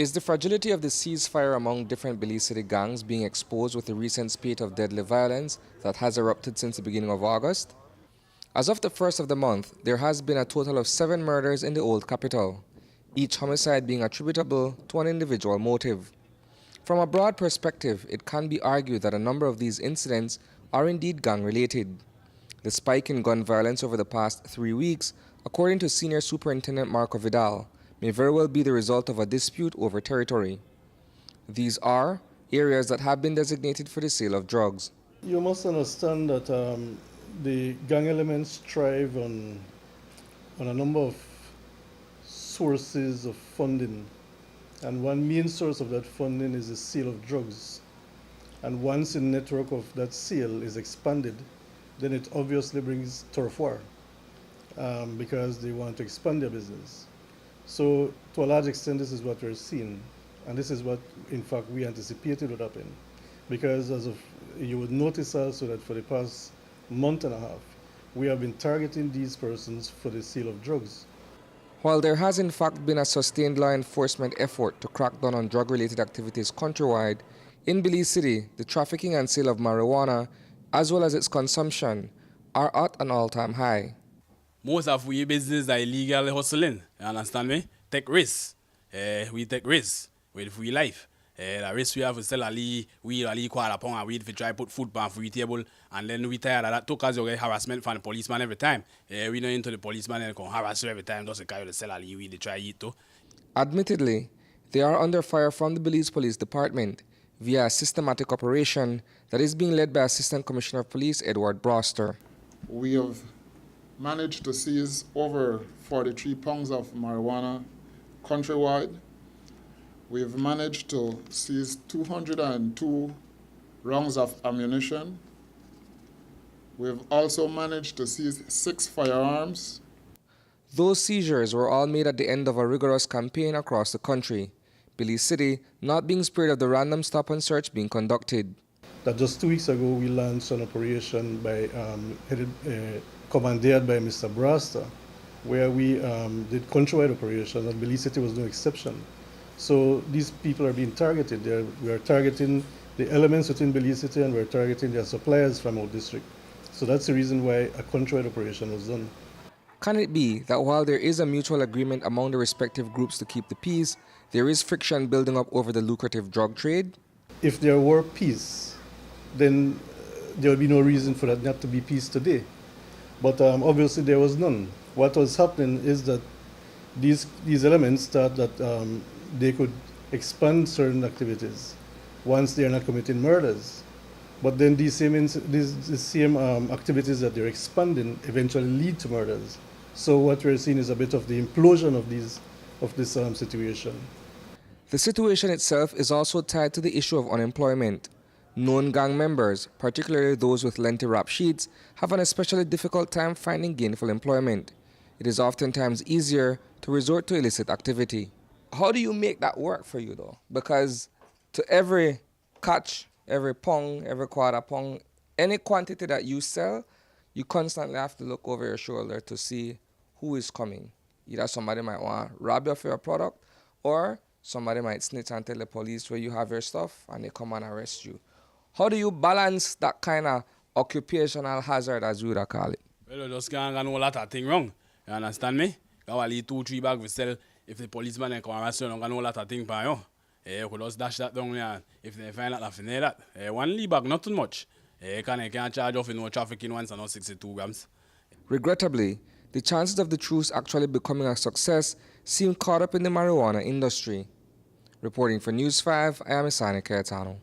Is the fragility of the ceasefire among different Belize City gangs being exposed with the recent spate of deadly violence that has erupted since the beginning of August? As of the first of the month, there has been a total of 7 murders in the old capital, each homicide being attributable to an individual motive. From a broad perspective, it can be argued that a number of these incidents are indeed gang-related. The spike in gun violence over the past 3 weeks, according to Senior Superintendent Marco Vidal, may very well be the result of a dispute over territory. These are areas that have been designated for the sale of drugs. You must understand that the gang elements thrive on a number of sources of funding. And one main source of that funding is the sale of drugs. And once the network of that sale is expanded, then it obviously brings turf war because they want to expand their business. So to a large extent, this is what we're seeing. And this is what, in fact, we anticipated would happen. Because as of, you would notice also that for the past month and a half, we have been targeting these persons for the sale of drugs. While there has in fact been a sustained law enforcement effort to crack down on drug-related activities countrywide, in Belize City, the trafficking and sale of marijuana, as well as its consumption, are at an all-time high. Most of we business are illegal hustling, you understand me? Take risks. We take risks with free life. The risk we have to sell we quarter pound and weed to try put food on free table, and then we tired of that too because you get harassment from the policeman every time. We not into the policeman and come harass you every time just because you sell weed to try eat too. Admittedly, they are under fire from the Belize Police Department via a systematic operation that is being led by Assistant Commissioner of Police Edward Broster. We have managed to seize over 43 pounds of marijuana countrywide. We've managed to seize 202 rounds of ammunition. We've also managed to seize 6 firearms. Those seizures were all made at the end of a rigorous campaign across the country, Belize City not being spared of the random stop and search being conducted. That just 2 weeks ago, we launched an operation commandeered by Mr. Broster, where we did countrywide operations, and Belize City was no exception. So these people are being targeted. We are targeting the elements within Belize City, and we're targeting their suppliers from our district. So that's the reason why a countrywide operation was done. Can it be that while there is a mutual agreement among the respective groups to keep the peace, there is friction building up over the lucrative drug trade? If there were peace, then there would be no reason for that not to be peace today. But obviously there was none. What was happening is that these elements thought that they could expand certain activities once they are not committing murders. But then these same activities that they're expanding eventually lead to murders. So what we're seeing is a bit of the implosion of this situation. The situation itself is also tied to the issue of unemployment. Known gang members, particularly those with lengthy rap sheets, have an especially difficult time finding gainful employment. It is oftentimes easier to resort to illicit activity. How do you make that work for you though? Because to every catch, every pound, every quarter pound, any quantity that you sell, you constantly have to look over your shoulder to see who is coming. Either somebody might want to rob you for your product, or somebody might snitch and tell the police where you have your stuff and they come and arrest you. How do you balance that kind of occupational hazard, as you would call it? Well, you just can't get a lot of things wrong. You understand me? You can leave 2-3 bags to sell. If the policeman come arrest you, you don't get a lot of things for you. You could just dash that down there. If they find that, they know that. One lead bag, not too much. You can't charge off no trafficking once and not 62 grams. Regrettably, the chances of the truce actually becoming a success seem caught up in the marijuana industry. Reporting for News 5, I am Isani Cayetano.